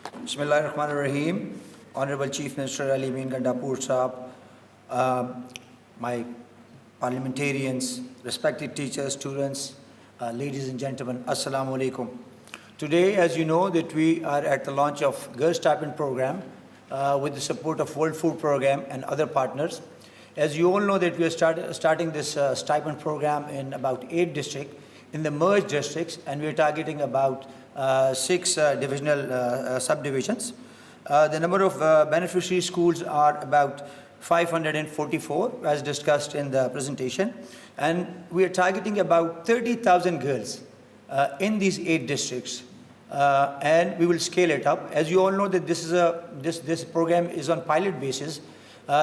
Bismillahirrahmanirrahim. Honorable Chief Minister Ali Amin Gandapur Saab, my parliamentarians, respected teachers, students, ladies and gentlemen, Assalamu alaikum. Today, as you know, that we are at the launch of Girls Stipend Program with the support of World Food Program and other partners. As you all know that we are starting this stipend program in about 8 districts, in the merged districts, and we are targeting about 6 divisional subdivisions. The number of beneficiary schools are about 544, as discussed in the presentation, and we are targeting about 30,000 girls in these 8 districts, and we will scale it up. As you all know that this program is on pilot basis,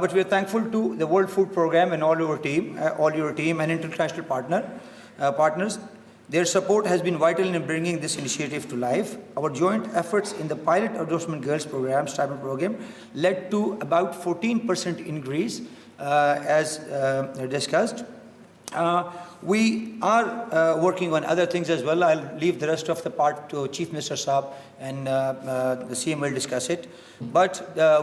But we are thankful to the World Food Program and all your team and international partners. Their support has been vital in bringing this initiative to life. Our joint efforts in the pilot endorsement girls program, stipend program, led to about 14% increase as discussed. We are working on other things as well. I'll leave the rest of the part to Chief Minister Saab, and the CM will discuss it. But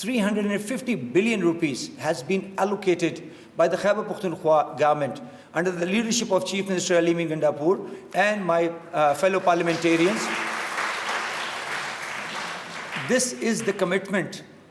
350 billion rupees has been allocated by the Khyber Pakhtunkhwa government under the leadership of Chief Minister Ali Amin Gandapur and my fellow parliamentarians. This is the commitment.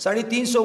350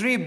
3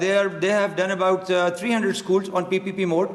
they have done about 300 schools on PPP mode.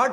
8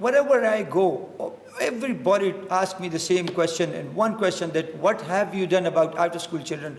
wherever I go, everybody asks me the same question and one question, that what have you done about out of school children.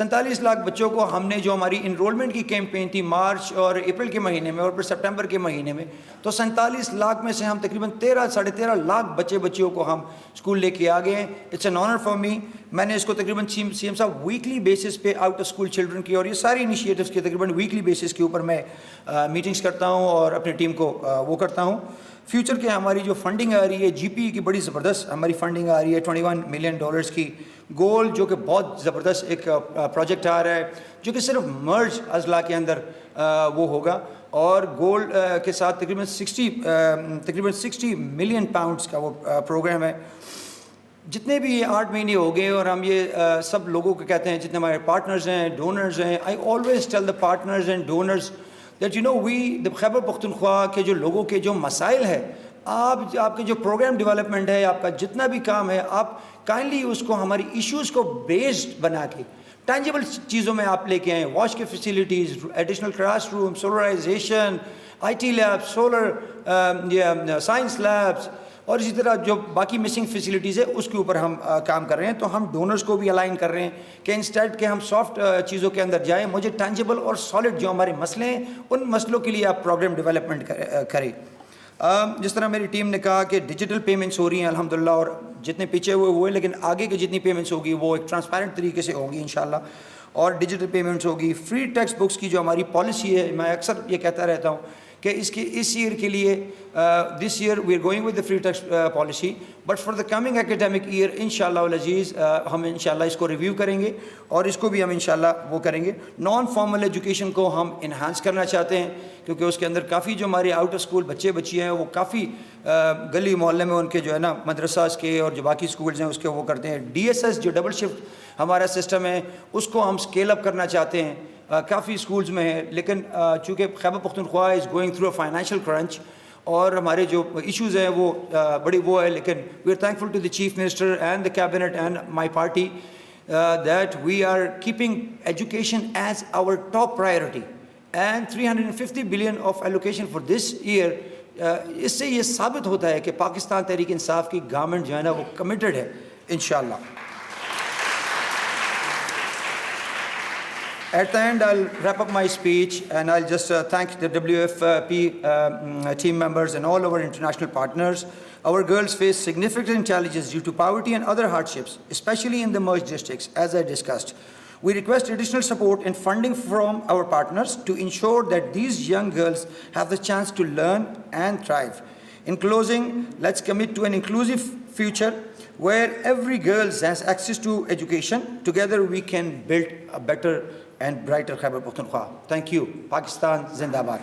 47 lakh بچوں کو ہم نے جو ہماری enrolment کی campaign تھی مارچ اور April کے مہینے میں اور پھر سپٹمبر کے مہینے میں، تو 47 لاکھ میں سے ہم تقریباً 13-13.5 لاکھ بچیوں کو ہم اسکول لے کے آ گئے ہیں. It's an honour for me. میں نے اس کو تقریباً سی ایم صاحب ویکلی بیسس پہ آؤٹ آف اسکول چلڈرن کی اور یہ ساری انیشیٹوز کے تقریباً ویکلی بیسس کے اوپر میں میٹنگس کرتا ہوں اور اپنی ٹیم کو وہ کرتا ہوں. فیوچر کے ہماری جو فنڈنگ آ رہی ہے جی پی کی بڑی زبردست ہماری فنڈنگ آ رہی ہے $21 ملین کی. گول جو کہ بہت زبردست ایک پروجیکٹ آ رہا ہے جو کہ صرف مرج اضلاع کے اندر وہ ہوگا، اور گول کے ساتھ تقریباً 60 ملین پاؤنڈس کا وہ پروگرام ہے. جتنے بھی یہ 8 مہینے ہو گئے اور ہم یہ سب لوگوں کو کہتے ہیں جتنے ہمارے پارٹنرز ہیں ڈونرز ہیں. I always tell the partners and donors that you know we the Khyber Pakhtunkhwa کے جو لوگوں کے جو مسائل ہے، آپ کے جو پروگرام ڈیولپمنٹ ہے، آپ کا جتنا بھی کام ہے، آپ کائنڈلی اس کو ہماری ایشوز کو بیسڈ بنا کے ٹینجیبل چیزوں میں آپ لے کے آئیں. واش کے facilities, additional class room, solarisation, I T lab, solar science labs اور اسی طرح جو باقی مسنگ فیسیلیٹیز ہے اس کے اوپر ہم کام کر رہے ہیں. تو ہم ڈونرز کو بھی الائن کر رہے ہیں کہ انسٹیڈ کہ ہم سافٹ چیزوں کے اندر جائیں، مجھے ٹینجیبل اور سالڈ جو ہمارے مسئلے ہیں ان مسئلوں کے لیے آپ پروگرام ڈیولپمنٹ کریں. جس طرح میری ٹیم نے کہا کہ ڈیجیٹل پیمنٹس ہو رہی ہیں الحمدللہ، اور جتنے پیچھے ہوئے لیکن آگے کی جتنی پیمنٹس ہوگی وہ ایک ٹرانسپیرنٹ طریقے سے ہوگی انشاءاللہ، اور ڈیجیٹل پیمنٹس ہوگی. فری ٹیکسٹ بکس کی جو ہماری پالیسی ہے، میں اکثر یہ کہتا رہتا ہوں کہ اس ایئر کے لیے this year we are going with the free text policy, but for the coming academic year انشاءاللہ العزیز ہم انشاءاللہ اس کو ریویو کریں گے اور اس کو بھی ہم انشاءاللہ وہ کریں گے. نان فارمل ایجوکیشن کو ہم انہانس کرنا چاہتے ہیں کیونکہ اس کے اندر کافی جو ہمارے آؤٹ آف اسکول بچے ہیں وہ کافی گلی محلے میں ان کے جو ہے نا مدرساز کے اور جو باقی اسکولز ہیں اس کے وہ کرتے ہیں. ڈی ایس ایس جو ڈبل شفٹ ہمارا سسٹم ہے اس کو ہم اسکیل اپ کرنا چاہتے ہیں. کافی اسکولز میں ہے، لیکن چونکہ Khyber Pakhtunkhwa is going through a financial crunch اور ہمارے جو ایشوز ہیں وہ بڑی وہ ہے، لیکن we are thankful to the chief minister and the cabinet and my party that we are keeping education as our top priority and 350 billion of allocation for this year. اس سے یہ ثابت ہوتا ہے کہ پاکستان تحریک انصاف کی گورنمنٹ جو ہے نا وہ کمیٹڈ ہے انشاءاللہ. At the end, I'll wrap up my speech and I'll just thank the WFP team members and all our international partners. Our girls face significant challenges due to poverty and other hardships, especially in the merged districts, as I discussed. We request additional support and funding from our partners to ensure that these young girls have the chance to learn and thrive. In closing, let's commit to an inclusive future where every girl has access to education. Together we can build a better and brighter Khyber Pakhtunkhwa. Thank you. Pakistan Zindabad.